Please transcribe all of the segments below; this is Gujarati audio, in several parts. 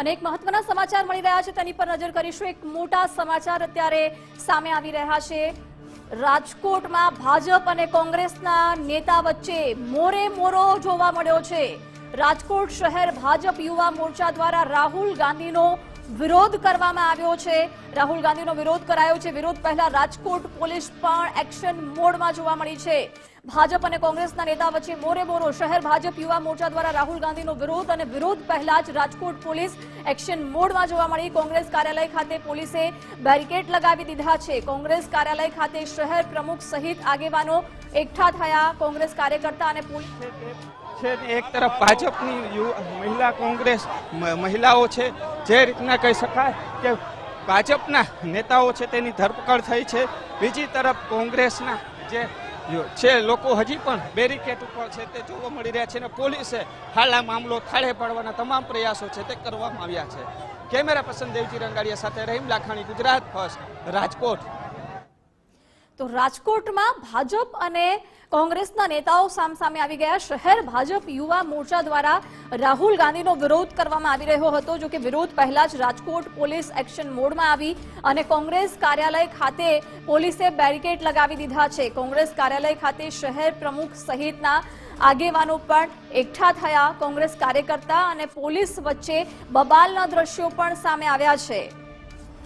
અને એક મહત્વના સમાચાર મળી રહ્યા છે તેની પર નજર કરીશું। એક મોટા સમાચાર અત્યારે સામે આવી રહ્યા છે। રાજકોટમાં ભાજપ અને કોંગ્રેસના નેતા વચ્ચે મોરે મોરો જોવા મળ્યો છે। રાજકોટ શહેર ભાજપ યુવા મોરચા દ્વારા રાહુલ ગાંધીનો વિરોધ કરવામાં આવ્યો છે। રાહુલ ગાંધીનો વિરોધ કરાયો છે। વિરોધ પહેલા રાજકોટ પોલીસ પણ એક્શન મોડમાં જોવા મળી છે। ભાજપ અને કોંગ્રેસના નેતા વચ્ચે મોરે મોરો। શહેર ભાજપ યુવા મોરચા દ્વારા રાહુલ ગાંધીનો વિરોધ અને વિરોધ પહેલા જ રાજકોટ પોલીસ એક્શન મોડમાં જોવા મળી। કોંગ્રેસ કાર્યાલય ખાતે પોલીસે બેરિકેડ લગાવી દીધા છે। કોંગ્રેસ કાર્યાલય ખાતે શહેર પ્રમુખ સહિત આગેવાનો એકઠા થયા। કોંગ્રેસ કાર્યકર્તા અને પોલીસ એક તરફ ભાજપની મહિલા કોંગ્રેસ મહિલાઓ છે, જે રીતના કહી શકાય કે ભાજપના નેતાઓ છે તેની ધરપકડ થઈ છે। બીજી તરફ કોંગ્રેસના જે છે લોકો હજી પણ બેરિકેડ ઉપર છે તે જોવા મળી રહ્યા છે અને પોલીસે હાલ આ મામલો થાળે પાડવાના તમામ પ્રયાસો છે તે કરવામાં આવ્યા છે। કેમેરા પર્સન દેવજી રંગાડિયા સાથે રહીમ લાખાણી, ગુજરાત ફર્સ્ટ, રાજકોટ। તો રાજકોટમાં ભાજપ અને કોંગ્રેસના નેતાઓ સામસામે આવી ગયા। શહેર ભાજપ યુવા મોરચા દ્વારા રાહુલ ગાંધીનો વિરોધ કરવામાં આવી રહ્યો હતો। જો કે વિરોધ પહેલા જ રાજકોટ પોલીસ એક્શન મોડમાં આવી અને કોંગ્રેસ કાર્યાલય ખાતે પોલીસે બેરિકેડ લગાવી દીધા છે। કોંગ્રેસ કાર્યાલય ખાતે શહેર પ્રમુખ સહિતના આગેવાનો પણ એકઠા થયા। કોંગ્રેસ કાર્યકર્તા અને પોલીસ વચ્ચે બબાલના દ્રશ્યો પણ સામે આવ્યા છે।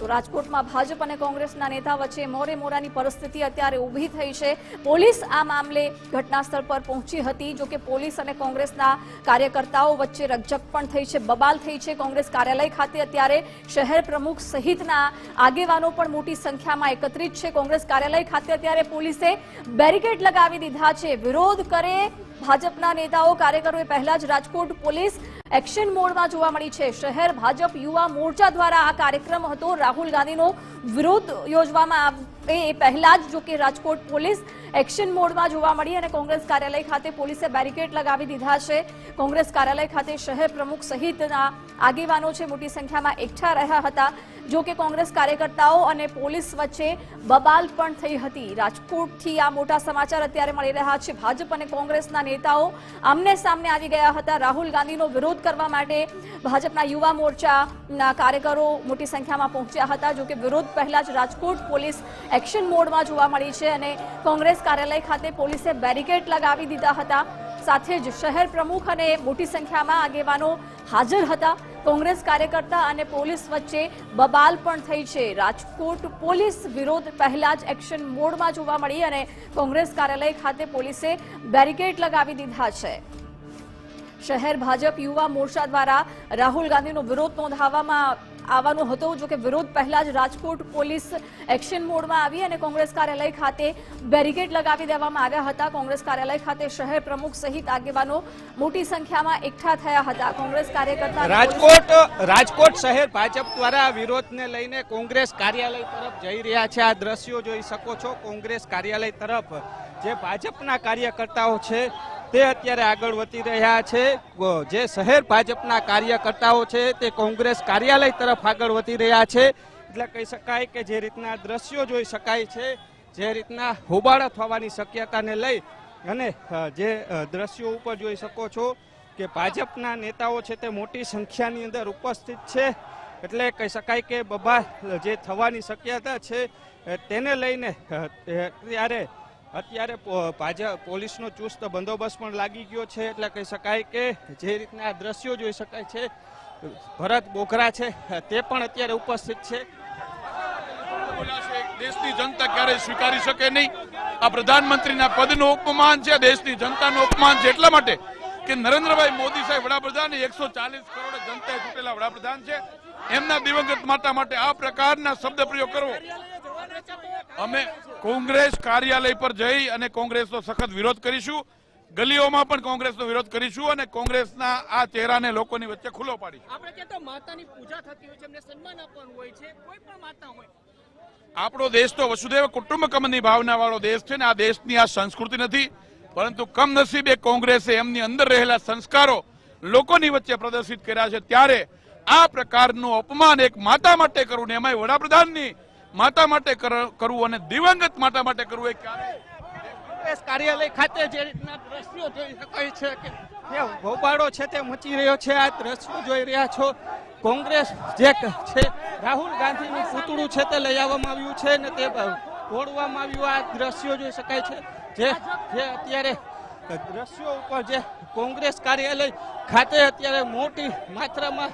તો રાજકોટમાં ભાજપ અને કોંગ્રેસના નેતા વચ્ચે મોરે મોરાની પરિસ્થિતિ અત્યારે ઊભી થઈ છે। પોલીસ આ મામલે ઘટના સ્થળ પર પહોંચી હતી। જો કે પોલીસ અને કોંગ્રેસના કાર્યકર્તાઓ વચ્ચે રકઝક પણ થઈ છે, બબાલ થઈ છે। કોંગ્રેસ કાર્યાલય ખાતે અત્યારે શહેર પ્રમુખ સહિતના આગેવાનો પણ મોટી સંખ્યામાં એકત્રિત છે। કોંગ્રેસ કાર્યાલય ખાતે અત્યારે પોલીસે બેરિકેડ લગાવી દીધા છે। વિરોધ કરે ભાજપના નેતાઓ કાર્યકરોએ પહેલા જ રાજકોટ પોલીસ એક્શન મોડમાં જોવા મળી છે। શહેર ભાજપ યુવા મોરચા દ્વારા આ કાર્યક્રમ હતો। રાહુલ ગાંધીનો વિરોધ યોજવામાં આવે એ પહેલા જ જો કે રાજકોટ પોલીસ એક્શન મોડમાં જોવા મળી અને કોંગ્રેસ કાર્યાલય ખાતે પોલીસે બેરિકેડ લગાવી દીધા છે। કોંગ્રેસ કાર્યાલય ખાતે શહેર પ્રમુખ સહિતના આગેવાનો છે મોટી સંખ્યામાં એકઠા રહ્યા હતા। જો કે કોંગ્રેસ કાર્યકર્તાઓ અને પોલીસ વચ્ચે બબાલ પણ થઈ હતી। રાજકોટથી આ મોટા સમાચાર અત્યારે મળી રહ્યા છે। ભાજપ અને કોંગ્રેસના નેતાઓ આમને સામને આવી ગયા હતા। રાહુલ ગાંધીનો વિરોધ કરવા માટે ભાજપના યુવા મોરચાના કાર્યકરો મોટી સંખ્યામાં પહોંચ્યા હતા। જો કે વિરોધ પહેલા જ રાજકોટ પોલીસ એક્શન મોડમાં જોવા મળી છે અને કોંગ્રેસ કાર્યાલય ખાતે પોલીસે બેરિકેડ લગાવી દીધા હતા। સાથે જ શહેર પ્રમુખ અને મોટી સંખ્યામાં આગેવાનો હાજર હતા। કોંગ્રેસ કાર્યકર્તા અને પોલીસ વચ્ચે બબાલ પણ થઈ છે। રાજકોટ પોલીસ વિરોધ પહેલા જ એક્શન મોડમાં જોવા મળી અને કોંગ્રેસ કાર્યાલય ખાતે પોલીસે બેરિકેડ લગાવી દીધા છે। શહેર ભાજપ યુવા મોરચા દ્વારા રાહુલ ગાંધીનો વિરોધ નોંધાવવામાં આવવાનો હતો। જો કે વિરોધ પહેલા જ રાજકોટ પોલીસ એક્શન મોડમાં આવી અને કોંગ્રેસ કાર્યાલય ખાતે બેરિકેડ લગાવી દેવામાં આવ્યા હતા। કોંગ્રેસ કાર્યાલય ખાતે શહેર પ્રમુખ સહિત આગેવાનો મોટી સંખ્યામાં એકઠા થયા હતા। કોંગ્રેસ કાર્યકર્તા રાજકોટ શહેર ભાજપ દ્વારા વિરોધને લઈને કોંગ્રેસ કાર્યાલય તરફ જઈ રહ્યા છે। આ દ્રશ્યો જોઈ શકો છો। કોંગ્રેસ કાર્યાલય તરફ જે ભાજપના કાર્યકર્તાઓ છે તે અત્યારે આગળ વધી રહ્યા છે। જે શહેર ભાજપના કાર્યકર્તાઓ છે તે કોંગ્રેસ કાર્યાલય તરફ આગળ વધી રહ્યા છે। એટલે કહી શકાય કે જે રીતના દ્રશ્યો જોઈ શકાય છે, જે રીતના હોબાળો થવાની શક્યતાને લઈ અને જે દ્રશ્યો ઉપર જોઈ શકો છો કે ભાજપના નેતાઓ છે તે મોટી સંખ્યાની અંદર ઉપસ્થિત છે। એટલે કહી શકાય કે બબાલ જે થવાની શક્યતા છે તેને લઈને અત્યારે ભાજપ પોલીસનો ચુસ્ત બંદોબસ્ત પણ લાગી ગયો છે। એટલે કહી શકાય કે જે રીતના દ્રશ્યો જોઈ શકાય છે, ભરત બોઘરા છે તે પણ અત્યારે ઉપસ્થિત છે। દેશની જનતા ક્યારેય સ્વીકારી શકે નહીં। આ પ્રધાનમંત્રીના પદનું અપમાન છે, દેશની જનતાનું અપમાન છે। એટલા માટે કે નરેન્દ્રભાઈ મોદી સાહેબ વડાપ્રધાન 140 કરોડ જનતાએ ચૂંટેલા વડાપ્રધાન છે। એમના દિવંગત માતા માટે આ પ્રકારના શબ્દ પ્રયોગ કરવો, અમે કોંગ્રેસ કાર્યાલય પર જઈ અને કોંગ્રેસનો સખત વિરોધ કરીશું। ગલીઓમાં પણ કોંગ્રેસનો વિરોધ કરીશું અને કોંગ્રેસના આ ચહેરાને લોકોની વચ્ચે ખુલ્લો પાડીશું। આપણે કહેતો માતાની પૂજા થતી હોય છે, એમને સન્માન આપવાનું હોય છે, કોઈ પણ માતા હોય। આપણો દેશ તો વસુધૈવ કુટુંબકમની ભાવના વાળો દેશ છે ને આ દેશની આ સંસ્કૃતિ નથી, પરંતુ કમનસીબે કોંગ્રેસે એમની અંદર રહેલા સંસ્કારો લોકોની વચ્ચે પ્રદર્શિત કર્યા છે। ત્યારે આ પ્રકારનું અપમાન એક માતા માટે કરવું ને એમાંય વડાપ્રધાનની માતા માટે કરવું અને દિવંગત માતા માટે કરવું એ ક્યારે કોંગ્રેસ કાર્યાલય ખાતે જે રીતના દ્રશ્યો જોઈ શકાય છે કે હોબાળો છે તે મચી રહ્યો છે। આ દ્રશ્યો જોઈ રહ્યા છો કોંગ્રેસ જે છે રાહુલ ગાંધીનું પૂતળું છે તે લઈ આવવામાં આવ્યું છે અને તે તોડવામાં આવ્યું. આ દ્રશ્યો જોઈ શકાય છે જે અત્યારે દ્રશ્યો ઉપર જે કોંગ્રેસ કાર્યાલય ખાતે અત્યારે મોટી માત્રામાં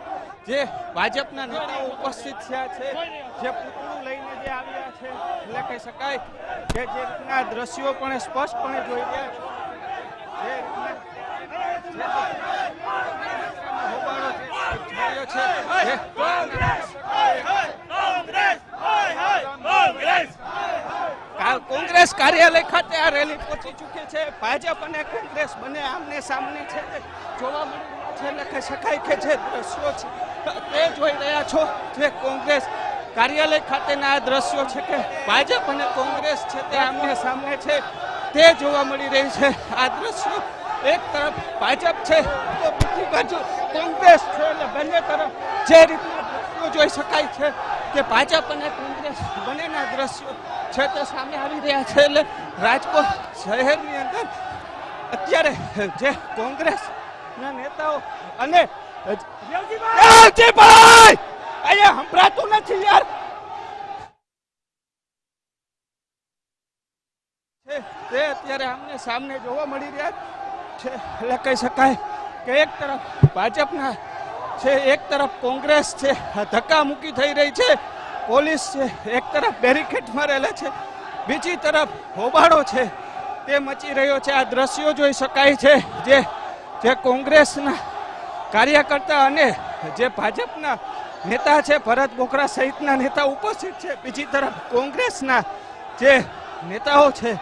જે ભાજપના નેતાઓ ઉપસ્થિત થયા છે, જે પૂતળું લઈને જે આવ્યા છે, એટલે કહી શકાય કે જે રીતના દ્રશ્યો પણ સ્પષ્ટપણે જોઈ રહ્યા છે, જે રીતના હોબાળો જે કોંગ્રેસ કાર્યાલય ખાતે આ રેલી પહોંચી ચૂકી છે. ભાજપ અને કોંગ્રેસ બંને આમને સામને છે તે જોવા મળી રહ્યા છે. એટલે કહી શકાય કે જે દ્રશ્યો છે તે જોઈ રહ્યા છો, જે કોંગ્રેસ કાર્યાલય ખાતેના આ દ્રશ્યો છે કે ભાજપ અને કોંગ્રેસ છે તે આમને સામને છે તે જોવા મળી રહી છે. આ દ્રશ્યો એક તરફ ભાજપ છે તો બીજી બાજુ કોંગ્રેસ છે, એટલે બંને તરફ જે રીતના દ્રશ્યો જોઈ શકાય છે કે ભાજપ અને કોંગ્રેસ બંનેના દ્રશ્યો છે તે સામે આવી રહ્યા છે. એટલે રાજકોટ શહેરની અંદર અત્યારે જે કોંગ્રેસના નેતાઓ અને દેવજીભાઈ અહીંયા સંભળાતું નથી યાર, તે અત્યારે આમને સામને જોવા મળી રહ્યા છે. એટલે કહી શકાય કે એક તરફ ભાજપના છે, એક તરફ કોંગ્રેસ છે, ધક્કા મૂકી થઈ રહી છે, પોલીસ છે એક તરફ બેરિકેડ મારેલા છે, બીજી તરફ હોબાળો છે તે મચી રહ્યો છે. આ દ્રશ્યો જોઈ શકાય છે જે કોંગ્રેસના કાર્યકર્તા અને જે ભાજપના નેતા છે ભરત બોકરા સહિતના નેતા ઉપસ્થિત છે. બીજી તરફ કોંગ્રેસના જે નેતાઓ છે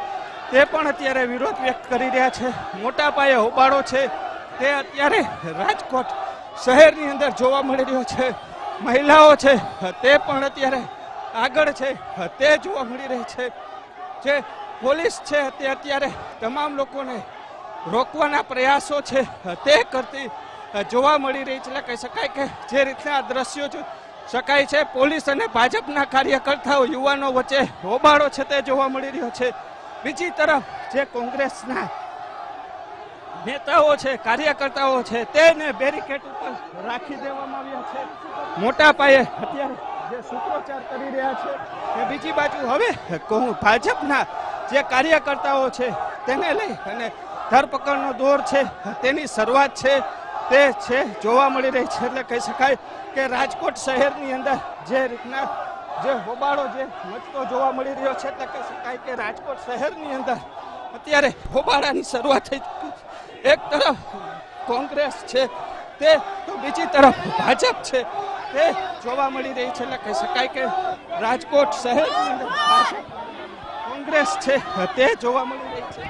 તે પણ અત્યારે વિરોધ વ્યક્ત કરી રહ્યા છે. મોટા પાયે હોબાળો છે તે અત્યારે રાજકોટ શહેરની અંદર જોવા મળી રહ્યો છે. મહિલાઓ છે તે પણ અત્યારે આગળ છે તે જોવા મળી રહી છે. જે પોલીસ છે તે અત્યારે તમામ લોકોને રોકવાના પ્રયાસો છે તે કરતી જોવા મળી રહી છે. એટલે કહી શકાય કે જે રીતના દ્રશ્યો જોઈ શકાય છે, પોલીસ અને ભાજપના કાર્યકર્તાઓ યુવાનો વચ્ચે હોબાળો છે તે જોવા મળી રહ્યો છે. બીજી તરફ જે કોંગ્રેસના નેતાઓ છે, કાર્યકર્તાઓ છે તેને બેરિકેડ ઉપર રાખી દેવામાં આવ્યા છે. મોટા પાયે અત્યારે જે સૂત્રોચ્ચાર કરી રહ્યા છે કે બીજી બાજુ હવે ભાજપના જે કાર્યકર્તાઓ છે તેને લઈ અને ધરપકડનો દોર છે તેની શરૂઆત છે તે છે જોવા મળી રહી છે. એટલે કહી શકાય કે રાજકોટ શહેરની અંદર જે રીતના જે હોબાળો જે મચતો જોવા મળી રહ્યો છે, એટલે કહી શકાય કે રાજકોટ શહેરની અંદર અત્યારે હોબાળાની શરૂઆત થઈ ચૂકી છે. એક તરફ કોંગ્રેસ છે તે તો બીજી તરફ ભાજપ છે તે જોવા મળી રહી છે. એટલે કહી શકાય કે રાજકોટ શહેરની અંદર ભાજપ કોંગ્રેસ છે તે જોવા મળી રહી છે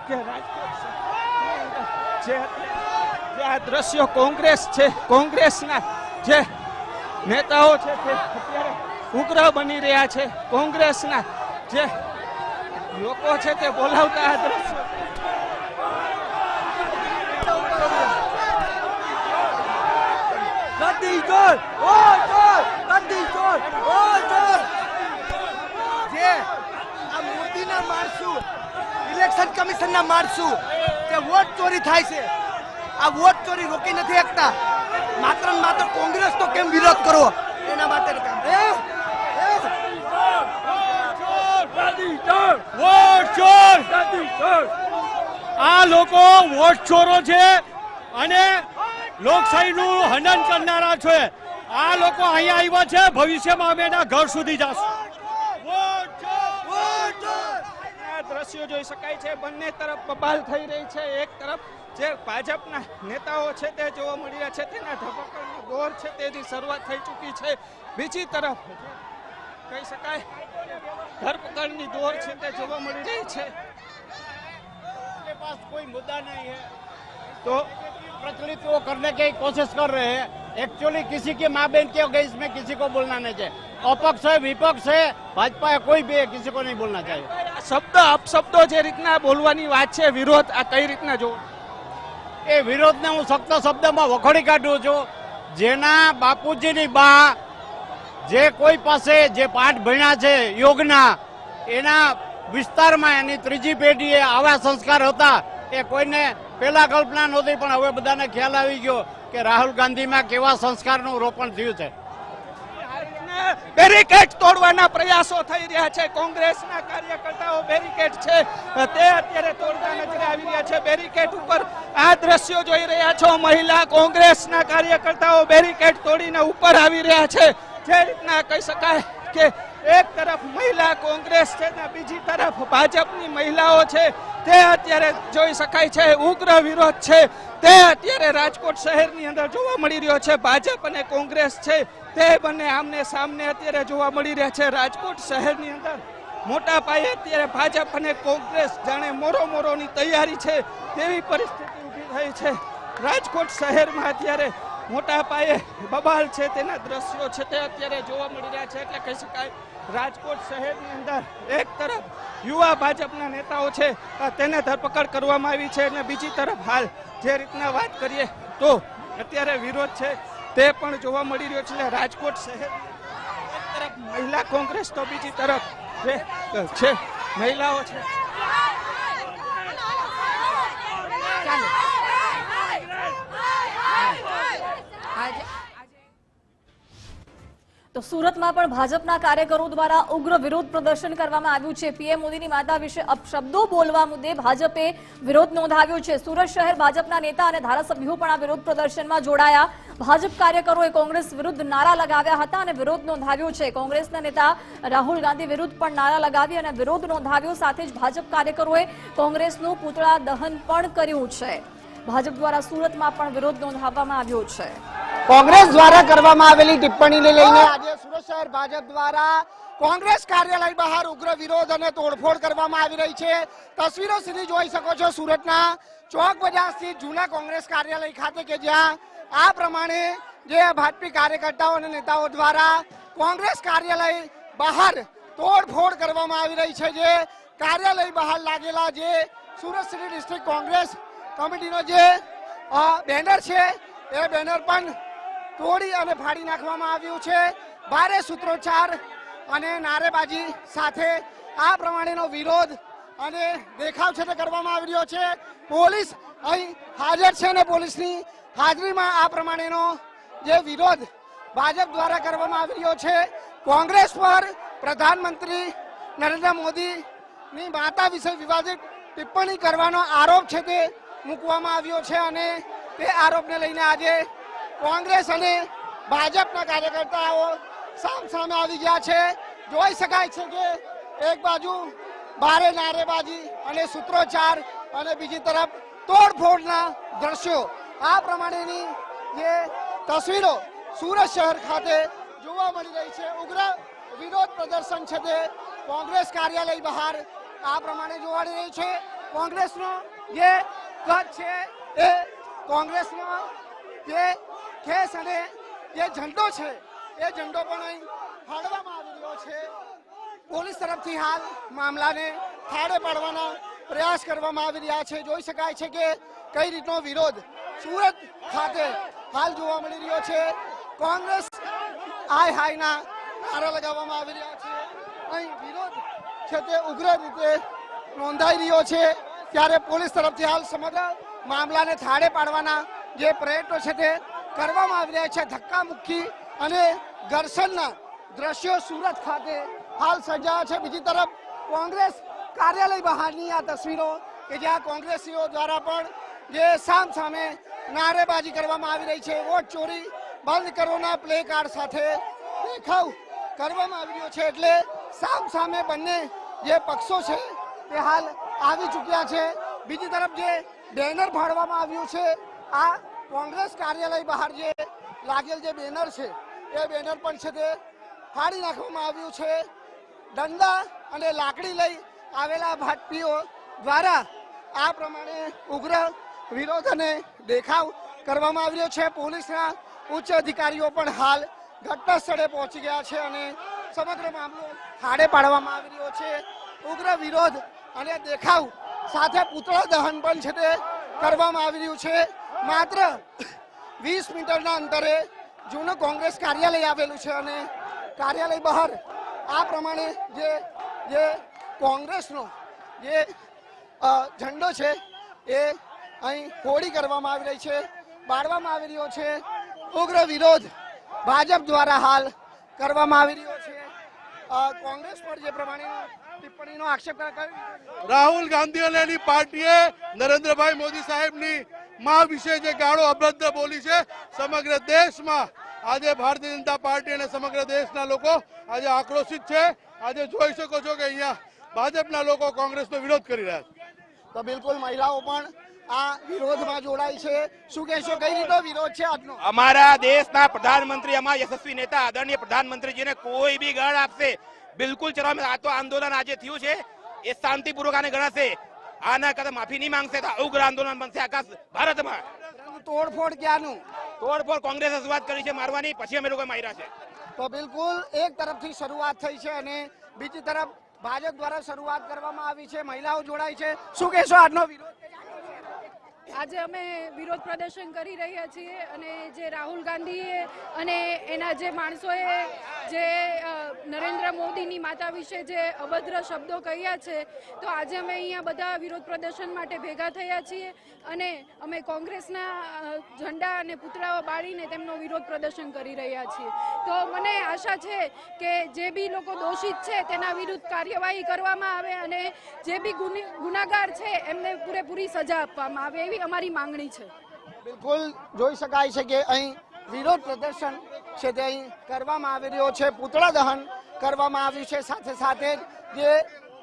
કે રાજકોટ શહેરની અંદર જે આ દ્રશ્યો કોંગ્રેસ છે, કોંગ્રેસના જે નેતાઓ છે તે અત્યારે ઉગ્ર બની રહ્યા છે. કોંગ્રેસના જે લોકો છે તે બોલાવતા આ દ્રશ્યો ઇલેક્શન કમિશનના માણસું કે વોટ ચોરી થાય છે, આ વોટ ચોરી રોકી નથી શકતા. માત્ર ને માત્ર કોંગ્રેસ તો કેમ વિરોધ કરો એના માટે કામ. આ લોકો વોટ ચોરો છે અને લોકશાહીનું હનન કરનારા છે. આ લોકો અહીંયા આવ્યા છે, ભવિષ્યમાં અમે એના ઘર સુધી જશું. દ્રશ્યો જોઈ શકાય છે, બંને તરફ બબાલ થઈ રહી છે. એક તરફ જે ભાજપના નેતાઓ છે તે જોવા મળી રહ્યા છે, તેના ધરપકડનો દોર છે તેની શરૂઆત થઈ ચૂકી છે. બીજી તરફ કહી શકાય ધરપકડની દોર છે તે જોવા મળી રહી છે. पास कोई मुद्दा नहीं है તો प्रचलित वो करने की कोशिश कर रहे हैं. एक्चुअली किसी की माँ बहन की गई, इसमें किसी को बोलना नहीं चाहिए. अपक्ष है, विपक्ष है, भाजपा है, कोई भी है, किसी को नहीं बोलना चाहिए. શબ્દ અપશબ્દો જે રીતના બોલવાની વાત છે, વિરોધ આ કઈ રીતના જો એ વિરોધને હું સખ્ત શબ્દમાં વખોડી કાઢું છું. જેના બાપુજીની બા જે કોઈ પાસે જે પાઠ ભણ્યા છે યોગના, એના વિસ્તારમાં એની ત્રીજી પેઢીએ આવા સંસ્કાર હતા એ કોઈને પહેલા કલ્પના નહોતી, પણ હવે બધાને ખ્યાલ આવી ગયો કે રાહુલ ગાંધીમાં કેવા સંસ્કારનું રોપણ થયું છે. બેરિકેડ તોડવાના પ્રયાસો થઈ રહ્યા છે. કોંગ્રેસના કાર્યકર્તાઓ બેરિકેડ છે તે અત્યારે તોડતા નજરે આવી રહ્યા છે. બેરિકેડ ઉપર આ દ્રશ્યો જોઈ રહ્યા છો. મહિલા કોંગ્રેસના કાર્યકર્તાઓ બેરિકેડ તોડીને ઉપર આવી રહ્યા છે. જે રીતના કહી શકાય કે એક તરફ મહિલા કોંગ્રેસ છે ને બીજી તરફ ભાજપની મહિલાઓ છે, તે અત્યારે જોઈ શકાય છે ઉગ્ર વિરોધ છે તે અત્યારે રાજકોટ શહેરની અંદર જોવા મળી રહ્યો છે. ભાજપ અને કોંગ્રેસ છે તે બંને આમને સામને અત્યારે જોવા મળી રહ્યા છે. રાજકોટ શહેરની અંદર મોટા પાયે અત્યારે ભાજપ અને કોંગ્રેસ જાણે મોરોની તૈયારી છે તેવી પરિસ્થિતિ ઊભી થઈ છે. રાજકોટ શહેરમાં અત્યારે મોટા પાયે બબાલ છે તેના દ્રશ્યો છે તે અત્યારે જોવા મળી રહ્યા છે. એટલે કહી શકાય રાજકોટ શહેરની અંદર એક તરફ યુવા ભાજપના નેતાઓ છે તેને ધરપકડ કરવામાં આવી છે અને બીજી તરફ હાલ જે રીતના વાત કરીએ તો અત્યારે વિરોધ છે તે પણ જોવા મળી રહ્યો છે. રાજકોટ શહેર એક તરફ મહિલા કોંગ્રેસ તો બીજી તરફ જે છે મહિલાઓ છે. તો સુરતમાં પણ ભાજપના કાર્યકરો દ્વારા ઉગ્ર વિરોધ પ્રદર્શન કરવામાં આવ્યું છે. પીએમ મોદીની માતા વિશે અપશબ્દો બોલવા મુદ્દે ભાજપે વિરોધ નોંધાવ્યો છે. સુરત શહેર ભાજપના નેતા અને ધારાસભ્યો પણ આ વિરોધ પ્રદર્શનમાં જોડાયા. ભાજપ કાર્યકરોએ કોંગ્રેસ વિરુદ્ધ નારા લગાવ્યા હતા અને વિરોધ નોંધાવ્યો છે. કોંગ્રેસના નેતા રાહુલ ગાંધી વિરુદ્ધ પણ નારા લગાવી અને વિરોધ નોંધાવ્યો. સાથે જ ભાજપ કાર્યકરોએ કોંગ્રેસનું પૂતળા દહન પણ કર્યું છે. ભાજપ દ્વારા સુરતમાં પણ વિરોધ નોંધાવવામાં આવ્યો છે. કોંગ્રેસ દ્વારા કરવામાં આવેલી ટિપ્પણીને લઈને આજે સુરત શહેર ભાજપ દ્વારા કોંગ્રેસ કાર્યાલય બહાર ઉગ્ર વિરોધ અને તોડફોડ કરવામાં આવી રહી છે. તસવીરો સીધી જોઈ શકો છો સુરતના ચોક બજાર સ્થિત જૂના કોંગ્રેસ કાર્યાલય ખાતે કે જ્યાં આ પ્રમાણે જે ભાજપી કાર્યકર્તાઓ અને નેતાઓ દ્વારા કોંગ્રેસ કાર્યાલય બહાર તોડફોડ કરવામાં આવી રહી છે. જે કાર્યાલય બહાર લાગેલા જે સુરત સિટી ડિસ્ટ્રિક્ટ કોંગ્રેસ કમિટીનો જે બેનર છે એ બેનર પણ તોડી અને ફાડી નાખવામાં આવ્યું છે. ભારે સૂત્રોચ્ચાર અને નારેબાજી સાથે આ પ્રમાણેનો વિરોધ અને દેખાવ છે તે કરવામાં આવી રહ્યો છે. પોલીસ અહીં હાજર છે અને પોલીસની હાજરીમાં આ પ્રમાણેનો જે વિરોધ ભાજપ દ્વારા કરવામાં આવી રહ્યો છે. કોંગ્રેસ પર પ્રધાનમંત્રી નરેન્દ્ર મોદીની માતા વિશે વિવાદિત ટિપ્પણી કરવાનો આરોપ છે તે મૂકવામાં આવ્યો છે અને તે આરોપને લઈને આજે કોંગ્રેસ અને ભાજપના કાર્યકર્તાઓ સામે આવી ગયા છે. જોઈ શકાય છે કે એક બાજુ ભારે નારેબાજી અને સૂત્રોચ્ચાર અને બીજી તરફ તોડફોડના દ્રશ્યો આ પ્રમાણેની જે તસવીરો સુરત શહેર ખાતે જોવા મળી રહી છે. ઉગ્ર વિરોધ પ્રદર્શન છે તે કોંગ્રેસ કાર્યાલય બહાર આ પ્રમાણે જોવા મળી રહ્યું છે. કોંગ્રેસનો જે કચ્છ છે એ કોંગ્રેસનો જે ખેસ અને જે ઝંડો છે એ ઝંડો પણ અહીં ફાડવામાં આવી રહ્યો છે. પોલીસ તરફથી હાલ મામલાને થાળે પાડવાના પ્રયાસ કરવામાં આવી રહ્યા છે. જોઈ શકાય છે કે કઈ રીતનો વિરોધ સુરત ખાતે હાલ જોવા મળી રહ્યો છે. કોંગ્રેસ હાયના નારા લગાવવામાં આવી રહ્યા છે. અહીં વિરોધ છે તે ઉગ્ર રીતે નોંધાઈ રહ્યો છે. ત્યારે પોલીસ તરફથી હાલ સમગ્ર મામલાને થાળે પાડવાના જે પ્રયત્નો છે તે કરવામાં આવી રહ્યા છે. ધક્કા મુક્કી અને ઘર્ષણના દ્રશ્યો સુરત ખાતે હાલ સર્જાયા છે. બીજી તરફ કોંગ્રેસ કાર્યાલય બહારની આ તસવીરો કે જ્યાં કોંગ્રેસીઓ દ્વારા પણ જે સામે નારેબાજી કરવામાં આવી રહી છે. વોટ ચોરી બંધ કરોના પ્લે કાર્ડ સાથે દેખાવ કરવામાં આવી રહ્યો છે. એટલે સામે બંને જે પક્ષો છે તે હાલ આવી ચૂક્યા છે. બીજી તરફ જે બેનર ફાડવામાં આવ્યું છે આ કોંગ્રેસ કાર્યાલય બહાર જે લાગેલ જે બેનર છે એ બેનર પણ છે તે ફાડી નાખવામાં આવ્યું છે. દંડા અને લાકડી લઈ આવેલા ભાજપીઓ દ્વારા આ પ્રમાણે ઉગ્ર વિરોધ અને દેખાવ કરવામાં આવી રહ્યો છે. પોલીસના ઉચ્ચ અધિકારીઓ પણ હાલ ઘટના સ્થળે પહોંચી ગયા છે અને સમગ્ર મામલો થાળે પાડવામાં આવી રહ્યો છે. ઉગ્ર વિરોધ અને દેખાવ સાથે પૂતળા દહન પણ છે તે કરવામાં આવી રહ્યું છે. માત્ર 20 મીટરના અંતરે જૂનું કોંગ્રેસ કાર્યાલય આવેલું છે અને કાર્યાલય બહાર આ પ્રમાણે જે કોંગ્રેસનો જે ઝંડો છે એ અહીં હોળી કરવામાં આવી રહી છે, બાળવામાં આવી રહ્યો છે. ઉગ્ર વિરોધ ભાજપ દ્વારા હાલ કરવામાં આવી રહ્યો છે. કોંગ્રેસ પર જે પ્રમાણેનો ટિપ્પણીનો આક્ષેપ કર્યો. રાહુલ ગાંધી અને એની પાર્ટીએ નરેન્દ્રભાઈ મોદી સાહેબની માં વિશે જે ગાળો અભદ્ર બોલી છે, સમગ્ર દેશમાં આજે ભારતીય જનતા પાર્ટી અને સમગ્ર દેશના લોકો આજે આક્રોશિત છે. આજે જોઈ શકો છો કે અહીંયા ભાજપના લોકો કોંગ્રેસનો વિરોધ કરી રહ્યા છે. તો બિલકુલ મહિલાઓ પણ આ વિરોધમાં જોડાય છે. શું કહેશો, કઈ રીતનો વિરોધ છે આજનો? અમારા દેશના પ્રધાનમંત્રી, અમારા યશસ્વી નેતા આદરણીય પ્રધાનમંત્રીજીને કોઈ બી ગળ આપશે બિલકુલ ચલાવવામાં. આ તો આંદોલન આજે થયું છે એ શાંતિપૂર્વક આને ગણાશે. આના કદાચ માફી નહીં માંગશે તો ઉગ્ર આંદોલન બનશે આખા ભારતમાં. તોડફોડ ક્યાંનું? તોડફોડ કોંગ્રેસે શરૂઆત કરી છે મારવાની, પછી અમે લોકો માર્યા છે. તો બિલકુલ એક તરફથી શરૂઆત થઈ છે અને બીજી તરફ ભાજપ દ્વારા શરૂઆત કરવામાં આવી છે. મહિલાઓ જોડાય છે. શું કહેશો આજનો વિરોધ? આજે અમે વિરોધ પ્રદર્શન કરી રહ્યા છીએ અને જે રાહુલ ગાંધીએ અને એના જે માણસોએ જે નરેન્દ્ર મોદીની માતા વિશે જે અભદ્ર શબ્દો કહ્યા છે, તો આજે અમે અહીંયા બધા વિરોધ પ્રદર્શન માટે ભેગા થયા છીએ અને અમે કોંગ્રેસના ઝંડા અને પુતળાઓ બાળીને તેમનો વિરોધ પ્રદર્શન કરી રહ્યા છીએ. તો મને આશા છે કે જે બી લોકો દોષિત છે તેના વિરુદ્ધ કાર્યવાહી કરવામાં આવે અને જે બી ગુનાગાર છે એમને પૂરેપૂરી સજા આપવામાં આવે, એવી અમારી માંગણી છે. બિલકુલ જોઈ શકાય છે કે અહીં વિરોધ પ્રદર્શન છે તે અહીં કરવામાં આવી રહ્યો છે. પુતળા દહન કરવામાં આવ્યું છે. સાથે સાથે જે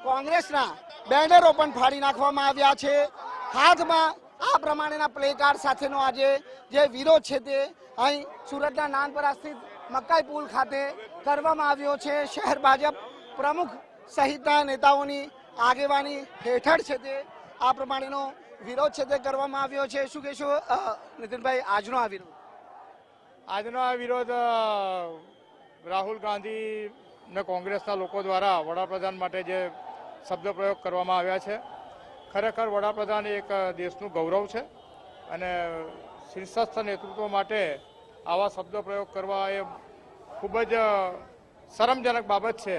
કોંગ્રેસના બેનરો પણ ફાડી નાખવામાં આવ્યા છે. હાથમાં આ પ્રમાણેના પ્લેકાર્ડ સાથેનો આજે જે વિરોધ છે તે અહીં સુરતના નાનપરા સ્થિત મકાઈ પુલ ખાતે કરવામાં આવ્યો છે. શહેર ભાજપ પ્રમુખ સહિતના નેતાઓની આગેવાની હેઠળ છે તે આ પ્રમાણેનો વિરોધ છે તે કરવામાં આવ્યો છે. શું કહેશો નીતિનભાઈ, આજનો આ વિરોધ? આજનો આ વિરોધ રાહુલ ગાંધી ને કોંગ્રેસના લોકો દ્વારા વડાપ્રધાન માટે જે શબ્દ પ્રયોગ કરવામાં આવ્યા છે, ખરેખર વડાપ્રધાન એક દેશનું ગૌરવ છે અને શીર્ષસ્થ નેતૃત્વ માટે આવા શબ્દ પ્રયોગ કરવા એ ખૂબ જ શરમજનક બાબત છે.